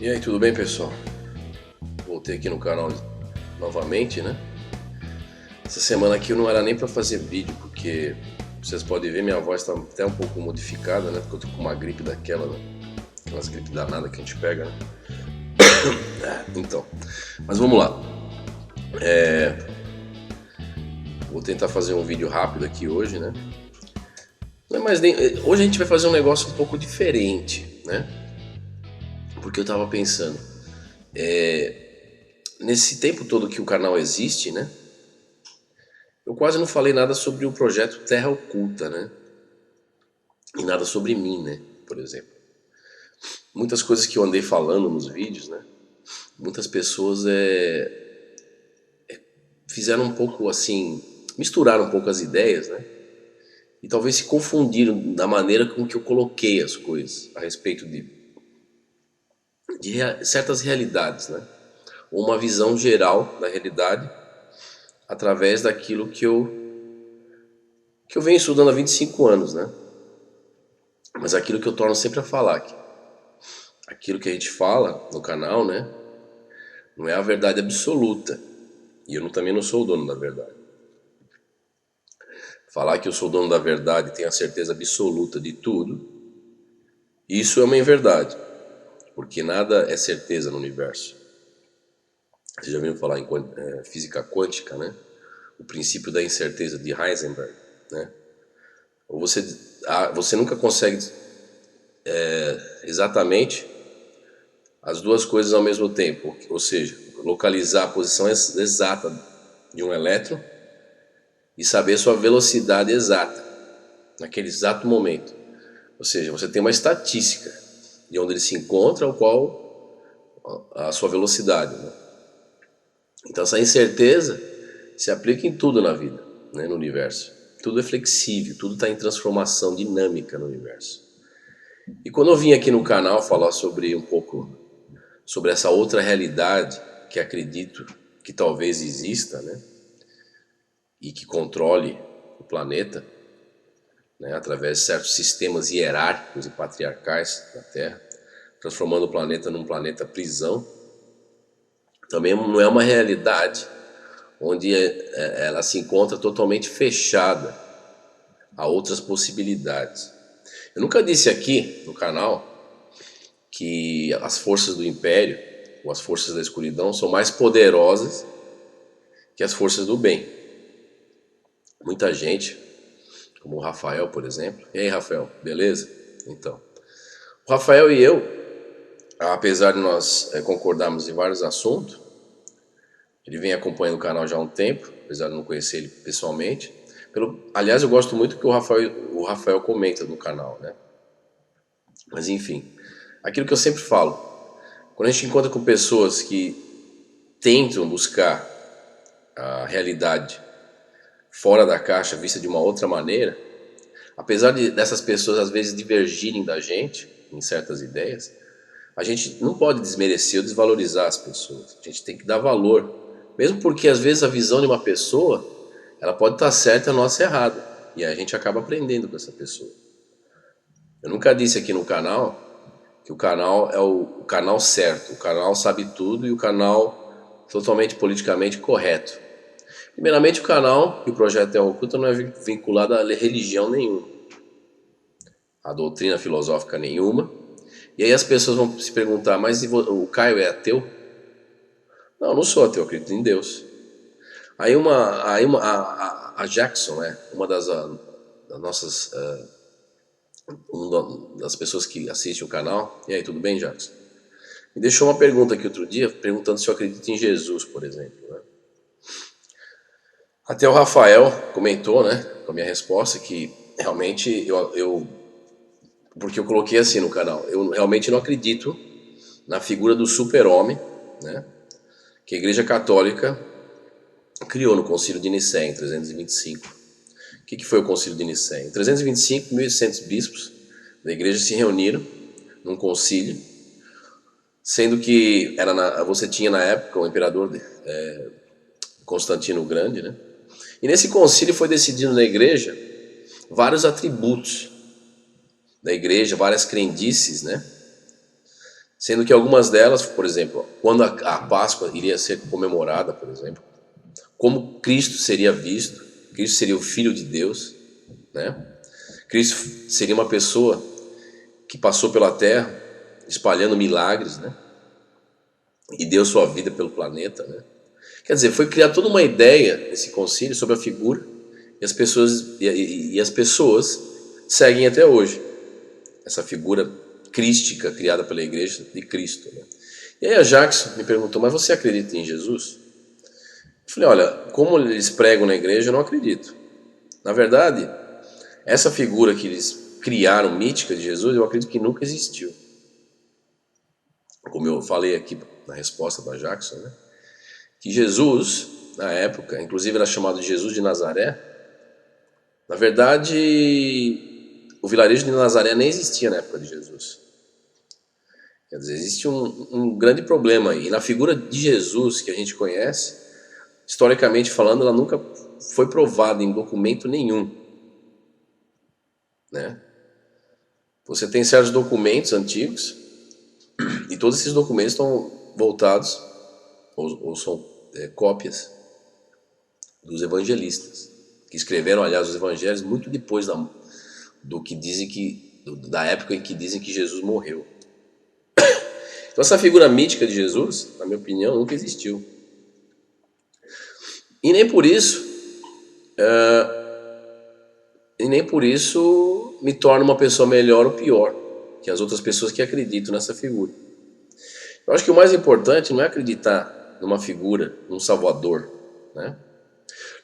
E aí, tudo bem, pessoal? Voltei aqui no canal novamente, né? Essa semana aqui eu não era nem pra fazer vídeo, porque vocês podem ver, minha voz tá até um pouco modificada, né? Porque eu tô com uma gripe daquela, né? Aquelas gripes danadas que a gente pega, né? Então, mas vamos lá. Vou tentar fazer um vídeo rápido aqui hoje, né? Não é mais nem... Hoje a gente vai fazer um negócio um pouco diferente, né? Porque eu tava pensando, nesse tempo todo que o canal existe, né? Eu quase não falei nada sobre o projeto Terra Oculta, né? E nada sobre mim, né? Por exemplo. Muitas coisas que eu andei falando nos vídeos, né? Muitas pessoas fizeram um pouco assim, misturaram um pouco as ideias, né? E talvez se confundiram da maneira com que eu coloquei as coisas a respeito de certas realidades, né? Ou uma visão geral da realidade através daquilo que eu venho estudando há 25 anos, né? Mas aquilo que eu torno sempre a falar aqui. Aquilo que a gente fala no canal, né? Não é a verdade absoluta. E eu também não sou o dono da verdade. Falar que eu sou o dono da verdade e tenho a certeza absoluta de tudo, isso é uma inverdade. Porque nada é certeza no universo. Vocês já viram falar em física quântica, né? O princípio da incerteza de Heisenberg, né? Ou você nunca consegue exatamente as duas coisas ao mesmo tempo, ou seja, localizar a posição exata de um elétron e saber sua velocidade exata naquele exato momento. Ou seja, você tem uma estatística de onde ele se encontra, qual a sua velocidade, né? Então essa incerteza se aplica em tudo na vida, né, no universo. Tudo é flexível, tudo está em transformação dinâmica no universo. E quando eu vim aqui no canal falar sobre um pouco sobre essa outra realidade que acredito que talvez exista, né, e que controle o planeta, né, através de certos sistemas hierárquicos e patriarcais da Terra, transformando o planeta num planeta prisão, também não é uma realidade onde ela se encontra totalmente fechada a outras possibilidades. Eu nunca disse aqui no canal que as forças do Império ou as forças da escuridão são mais poderosas que as forças do bem. Muita gente, como o Rafael, por exemplo. E aí, Rafael, beleza? Então, o Rafael e eu, apesar de nós concordarmos em vários assuntos, ele vem acompanhando o canal já há um tempo, apesar de não conhecer ele pessoalmente. Aliás, eu gosto muito que o Rafael comenta no canal, né? Mas enfim, aquilo que eu sempre falo, quando a gente encontra com pessoas que tentam buscar a realidade fora da caixa, vista de uma outra maneira, apesar dessas pessoas às vezes divergirem da gente em certas ideias, a gente não pode desmerecer ou desvalorizar as pessoas. A gente tem que dar valor, mesmo porque às vezes a visão de uma pessoa, ela pode estar certa e a nossa errada, e a gente acaba aprendendo com essa pessoa. Eu nunca disse aqui no canal que o canal é o canal certo, o canal sabe tudo e o canal totalmente politicamente correto. Primeiramente, o canal e o projeto Terra Oculta não é vinculado a religião nenhuma, a doutrina filosófica nenhuma. E aí as pessoas vão se perguntar, mas o Caio é ateu? Não, eu não sou ateu, eu acredito em Deus. Aí a Jackson, né, uma das nossas uma das pessoas que assiste o canal, e aí, tudo bem, Jackson? Me deixou uma pergunta aqui outro dia, perguntando se eu acredito em Jesus, por exemplo, né? Até o Rafael comentou, né, com a minha resposta, que realmente porque eu coloquei assim no canal, eu realmente não acredito na figura do super-homem, né, que a Igreja Católica criou no Concílio de Nicéia, em 325. O que foi o Concílio de Nicéia? Em 325, 1.800 bispos da Igreja se reuniram num concílio, sendo que você tinha na época o imperador Constantino o Grande, né? E nesse concílio foi decidido na Igreja vários atributos da Igreja, várias crendices, né? Sendo que algumas delas, por exemplo, quando a Páscoa iria ser comemorada, por exemplo, como Cristo seria visto, Cristo seria o Filho de Deus, né? Cristo seria uma pessoa que passou pela terra espalhando milagres, né? E deu sua vida pelo planeta, né? Quer dizer, foi criada toda uma ideia nesse concílio sobre a figura e as pessoas seguem até hoje essa figura crística criada pela igreja de Cristo, né? E aí a Jackson me perguntou, mas você acredita em Jesus? Eu falei, olha, como eles pregam na igreja, eu não acredito. Na verdade, essa figura que eles criaram, mítica de Jesus, eu acredito que nunca existiu. Como eu falei aqui na resposta da Jackson, né? Que Jesus, na época, inclusive era chamado de Jesus de Nazaré. Na verdade, o vilarejo de Nazaré nem existia na época de Jesus. Quer dizer, existe um grande problema aí. E na figura de Jesus que a gente conhece, historicamente falando, ela nunca foi provada em documento nenhum, né? Você tem certos documentos antigos e todos esses documentos estão voltados ou são cópias dos evangelistas que escreveram, aliás, os evangelhos muito depois do que dizem da época em que dizem que Jesus morreu. Então essa figura mítica de Jesus, na minha opinião, nunca existiu. E nem por isso me torna uma pessoa melhor ou pior que as outras pessoas que acreditam nessa figura. Eu acho que o mais importante não é acreditar numa figura, num salvador, né?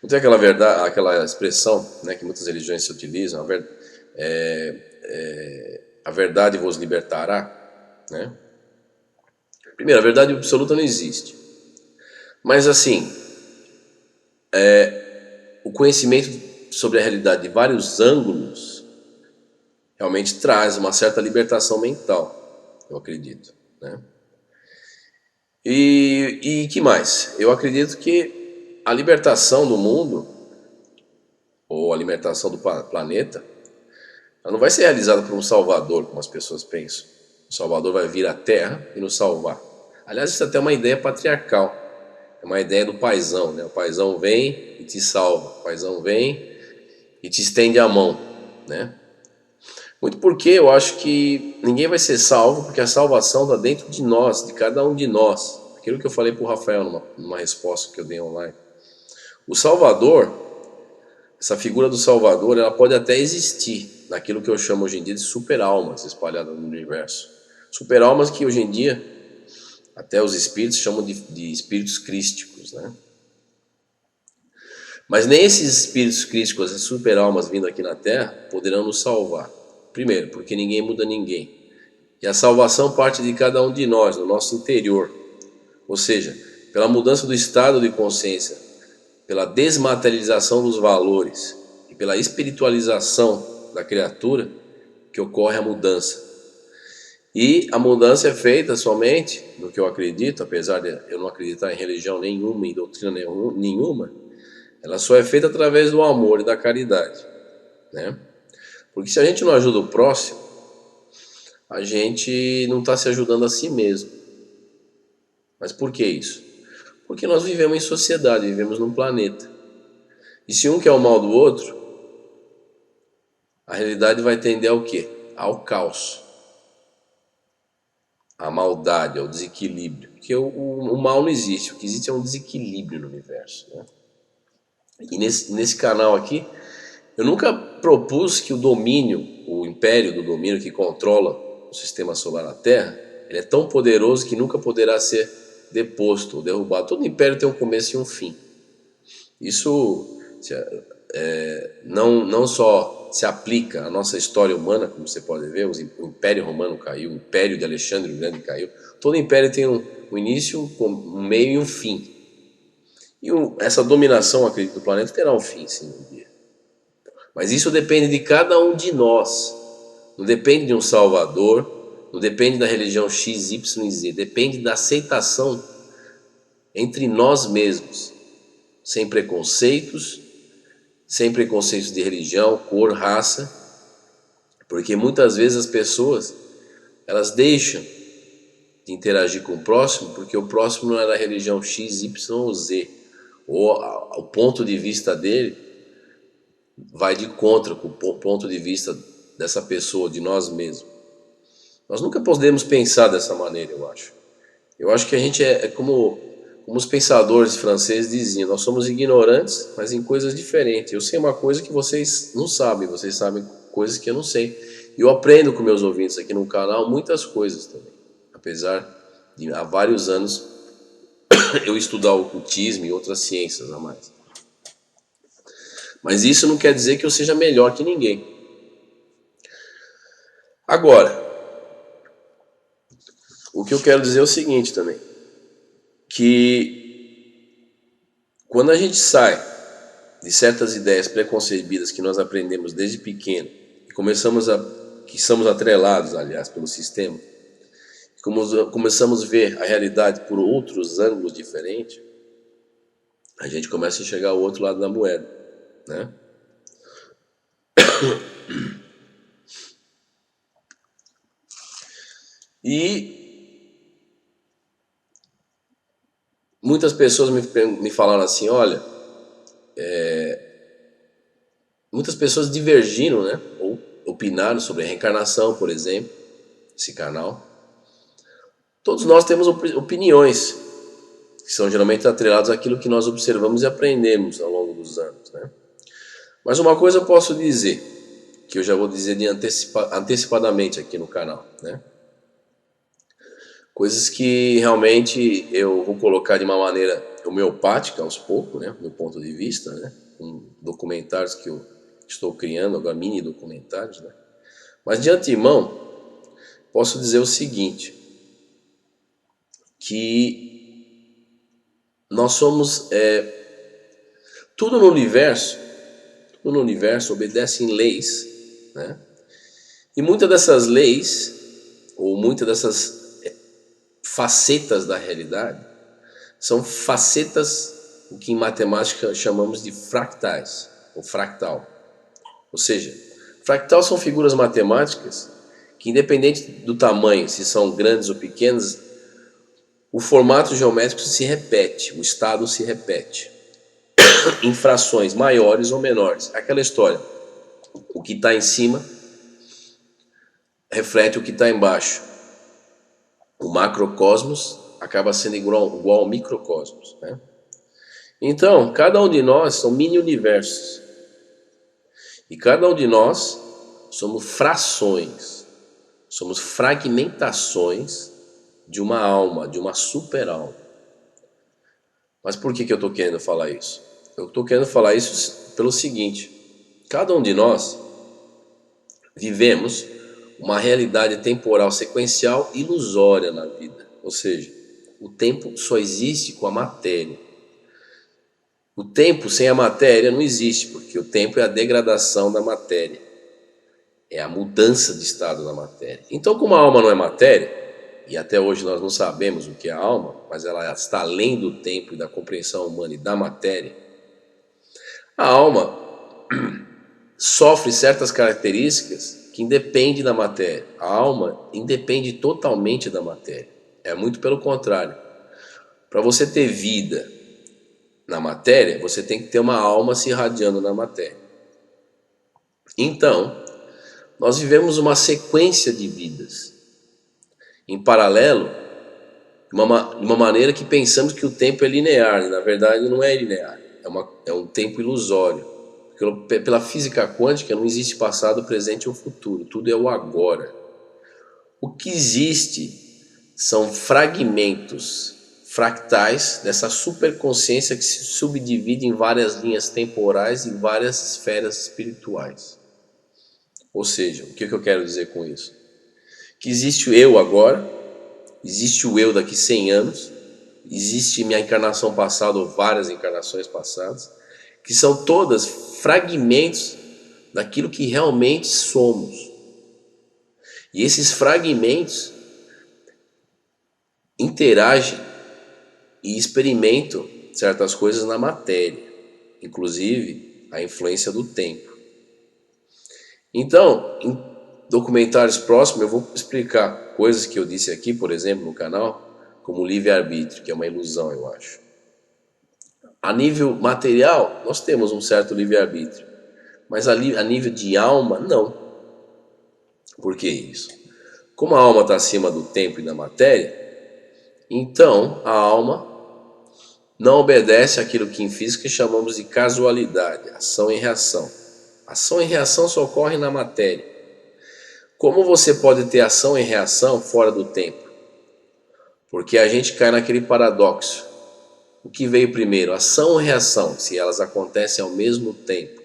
Não tem aquela expressão, né, que muitas religiões se utilizam, a verdade vos libertará, né? Primeiro, a verdade absoluta não existe. Mas assim, o conhecimento sobre a realidade de vários ângulos realmente traz uma certa libertação mental, eu acredito, né? E que mais? Eu acredito que a libertação do mundo, ou a libertação do planeta, ela não vai ser realizada por um salvador, como as pessoas pensam. O salvador vai vir à Terra e nos salvar. Aliás, isso é até uma ideia patriarcal. É uma ideia do paizão, né? O paizão vem e te salva. O paizão vem e te estende a mão, né? Muito porque eu acho que ninguém vai ser salvo, porque a salvação está dentro de nós, de cada um de nós. Aquilo que eu falei para o Rafael numa resposta que eu dei online. O Salvador, essa figura do Salvador, ela pode até existir naquilo que eu chamo hoje em dia de super-almas espalhadas no universo. Super-almas que hoje em dia até os espíritos chamam de espíritos crísticos, né? Mas nem esses espíritos crísticos, essas super-almas vindo aqui na Terra, poderão nos salvar. Primeiro, porque ninguém muda ninguém. E a salvação parte de cada um de nós, no nosso interior. Ou seja, pela mudança do estado de consciência, pela desmaterialização dos valores e pela espiritualização da criatura, que ocorre a mudança. E a mudança é feita somente, no que eu acredito, apesar de eu não acreditar em religião nenhuma, em doutrina nenhuma, ela só é feita através do amor e da caridade, né? Porque se a gente não ajuda o próximo, a gente não está se ajudando a si mesmo. Mas por que isso? Porque nós vivemos em sociedade, vivemos num planeta. E se um quer o mal do outro, a realidade vai tender ao quê? Ao caos, à maldade, ao desequilíbrio. Porque o mal não existe, o que existe é um desequilíbrio no universo, né? E nesse canal aqui, eu nunca propus que o império do domínio que controla o sistema solar na Terra, ele é tão poderoso que nunca poderá ser deposto ou derrubado. Todo império tem um começo e um fim. Isso não só se aplica à nossa história humana, como você pode ver, o Império Romano caiu, o Império de Alexandre o Grande caiu. Todo império tem um início, um meio e um fim. E essa dominação, acredito, do planeta terá um fim, sim, um dia. Mas isso depende de cada um de nós. Não depende de um salvador, não depende da religião X, Y e Z. Depende da aceitação entre nós mesmos, sem preconceitos de religião, cor, raça. Porque muitas vezes as pessoas, elas deixam de interagir com o próximo, porque o próximo não é da religião X, Y ou Z, ou o ponto de vista dele vai de contra com o ponto de vista dessa pessoa, de nós mesmos. Nós nunca podemos pensar dessa maneira, eu acho. Eu acho que a gente é como os pensadores franceses diziam, nós somos ignorantes, mas em coisas diferentes. Eu sei uma coisa que vocês não sabem, vocês sabem coisas que eu não sei. E eu aprendo com meus ouvintes aqui no canal muitas coisas também. Apesar de há vários anos eu estudar o ocultismo e outras ciências a mais. Mas isso não quer dizer que eu seja melhor que ninguém. Agora, o que eu quero dizer é o seguinte também, que quando a gente sai de certas ideias preconcebidas que nós aprendemos desde pequeno e que somos atrelados, aliás, pelo sistema, começamos a ver a realidade por outros ângulos diferentes, a gente começa a enxergar o outro lado da moeda, né? E muitas pessoas me falaram assim, olha, muitas pessoas divergiram, né? Ou opinaram sobre a reencarnação, por exemplo, esse canal. Todos nós temos opiniões, que são geralmente atreladas àquilo que nós observamos e aprendemos ao longo dos anos, né? Mas uma coisa eu posso dizer, que eu já vou dizer antecipadamente aqui no canal, né? Coisas que realmente eu vou colocar de uma maneira homeopática aos poucos, né? Do meu ponto de vista, né? Com documentários que eu estou criando, agora mini documentários, né? Mas de antemão, posso dizer o seguinte, que nós somos... tudo no universo obedece em leis, né? E muitas dessas leis, ou muitas dessas facetas da realidade, são facetas, o que em matemática chamamos de fractais, ou fractal. Ou seja, fractal são figuras matemáticas que, independente do tamanho, se são grandes ou pequenas, o formato geométrico se repete, o estado se repete, em frações maiores ou menores. Aquela história, o que está em cima reflete o que está embaixo. O macrocosmos acaba sendo igual ao microcosmos, né? Então, cada um de nós são mini-universos. E cada um de nós somos frações, somos fragmentações de uma alma, de uma super-alma. Mas por que eu estou querendo falar isso? Eu estou querendo falar isso pelo seguinte, cada um de nós vivemos uma realidade temporal sequencial ilusória na vida. Ou seja, o tempo só existe com a matéria. O tempo sem a matéria não existe, porque o tempo é a degradação da matéria. É a mudança de estado da matéria. Então, como a alma não é matéria, e até hoje nós não sabemos o que é a alma, mas ela está além do tempo e da compreensão humana e da matéria, a alma sofre certas características que independem da matéria. A alma independe totalmente da matéria. É muito pelo contrário. Para você ter vida na matéria, você tem que ter uma alma se irradiando na matéria. Então, nós vivemos uma sequência de vidas. Em paralelo, de uma maneira que pensamos que o tempo é linear. E na verdade não é linear. É um tempo ilusório. Pela física quântica não existe passado, presente ou futuro. Tudo é o agora. O que existe são fragmentos, fractais dessa superconsciência que se subdivide em várias linhas temporais e várias esferas espirituais. Ou seja, o que eu quero dizer com isso? Que existe o eu agora, existe o eu daqui 100 anos, existe minha encarnação passada ou várias encarnações passadas, que são todas fragmentos daquilo que realmente somos. E esses fragmentos interagem e experimentam certas coisas na matéria, inclusive a influência do tempo. Então, documentários próximos eu vou explicar coisas que eu disse aqui, por exemplo, no canal, como livre-arbítrio, que é uma ilusão, eu acho. A nível material, nós temos um certo livre-arbítrio, mas a nível de alma, não. Por que isso? Como a alma está acima do tempo e da matéria, então a alma não obedece àquilo que em física chamamos de casualidade, ação e reação. Ação e reação só ocorrem na matéria. Como você pode ter ação e reação fora do tempo? Porque a gente cai naquele paradoxo. O que veio primeiro, ação ou reação, se elas acontecem ao mesmo tempo,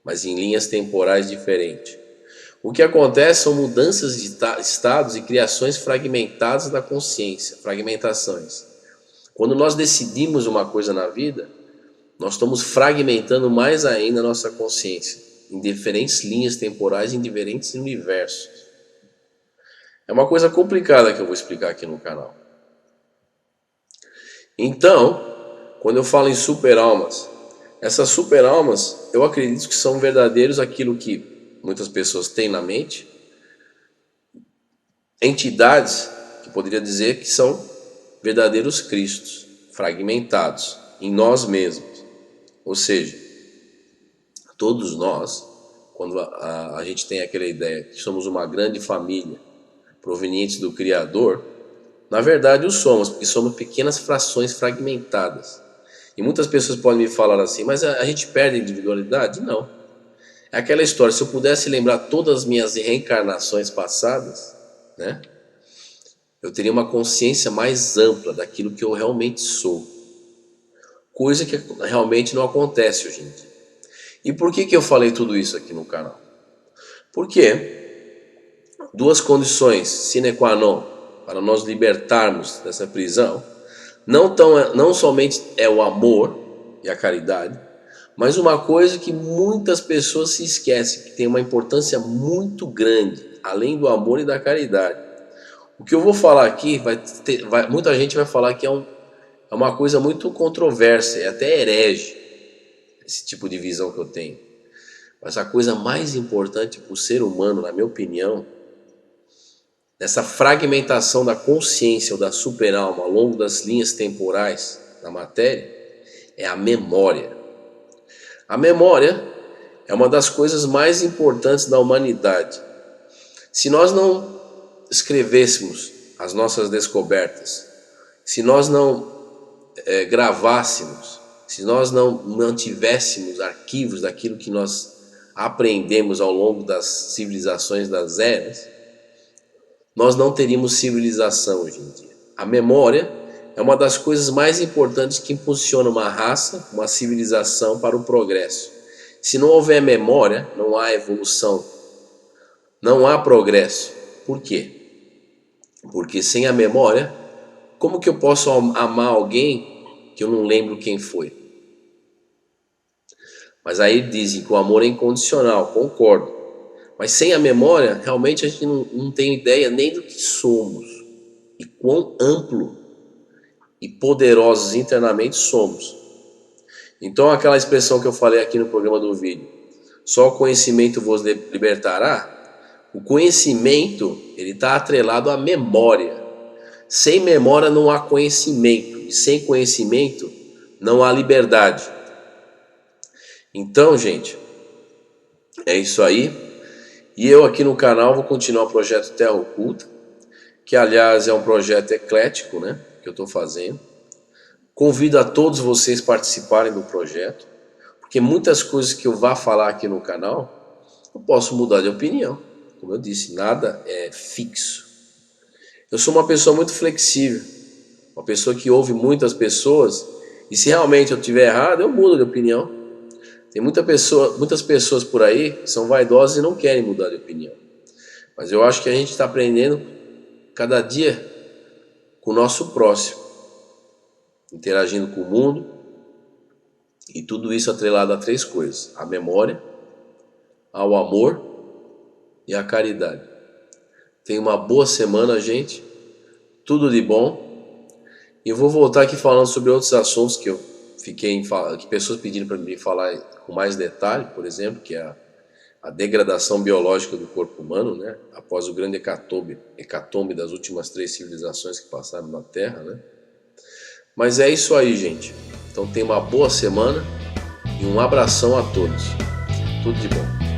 mas em linhas temporais diferentes? O que acontece são mudanças de estados e criações fragmentadas da consciência, fragmentações. Quando nós decidimos uma coisa na vida, nós estamos fragmentando mais ainda a nossa consciência, em diferentes linhas temporais, em diferentes universos. É uma coisa complicada que eu vou explicar aqui no canal. Então, quando eu falo em super-almas, essas super-almas, eu acredito que são verdadeiros aquilo que muitas pessoas têm na mente, entidades que poderia dizer que são verdadeiros Cristos, fragmentados em nós mesmos. Ou seja, todos nós, quando a gente tem aquela ideia que somos uma grande família provenientes do Criador, na verdade o somos, porque somos pequenas frações fragmentadas. E muitas pessoas podem me falar assim, mas a gente perde a individualidade? Não. É aquela história, se eu pudesse lembrar todas as minhas reencarnações passadas, né, eu teria uma consciência mais ampla daquilo que eu realmente sou. Coisa que realmente não acontece hoje em dia. E por que eu falei tudo isso aqui no canal? Porque duas condições sine qua non para nós libertarmos dessa prisão, não somente é o amor e a caridade, mas uma coisa que muitas pessoas se esquecem, que tem uma importância muito grande, além do amor e da caridade. O que eu vou falar aqui, muita gente vai falar que é uma coisa muito controversa, é até herege, esse tipo de visão que eu tenho. Mas a coisa mais importante para o ser humano, na minha opinião, nessa fragmentação da consciência ou da super-alma ao longo das linhas temporais da matéria, é a memória. A memória é uma das coisas mais importantes da humanidade. Se nós não escrevêssemos as nossas descobertas, se nós não gravássemos, se nós não mantivéssemos arquivos daquilo que nós aprendemos ao longo das civilizações das eras, nós não teríamos civilização hoje em dia. A memória é uma das coisas mais importantes que impulsiona uma raça, uma civilização para o progresso. Se não houver memória, não há evolução, não há progresso. Por quê? Porque sem a memória, como que eu posso amar alguém que eu não lembro quem foi? Mas aí dizem que o amor é incondicional, concordo. Mas sem a memória, realmente a gente não tem ideia nem do que somos e quão amplo e poderosos internamente somos. Então aquela expressão que eu falei aqui no programa do vídeo, só o conhecimento vos libertará, o conhecimento ele está atrelado à memória. Sem memória não há conhecimento, e sem conhecimento não há liberdade. Então, gente, é isso aí. E eu aqui no canal vou continuar o projeto Terra Oculta, que aliás é um projeto eclético, né, que eu estou fazendo. Convido a todos vocês a participarem do projeto, porque muitas coisas que eu vá falar aqui no canal, eu posso mudar de opinião. Como eu disse, nada é fixo. Eu sou uma pessoa muito flexível, uma pessoa que ouve muitas pessoas, e se realmente eu estiver errado, eu mudo de opinião. Tem muitas pessoas por aí que são vaidosas e não querem mudar de opinião. Mas eu acho que a gente está aprendendo cada dia com o nosso próximo, interagindo com o mundo, e tudo isso atrelado a três coisas: a memória, ao amor e à caridade. Tenha uma boa semana, gente. Tudo de bom. E eu vou voltar aqui falando sobre outros assuntos que eu que pessoas pediram para mim falar com mais detalhe, por exemplo, que é a degradação biológica do corpo humano, né? Após o grande hecatombe das últimas 3 civilizações que passaram na Terra, né? Mas é isso aí, gente. Então tenha uma boa semana e um abração a todos. Tudo de bom.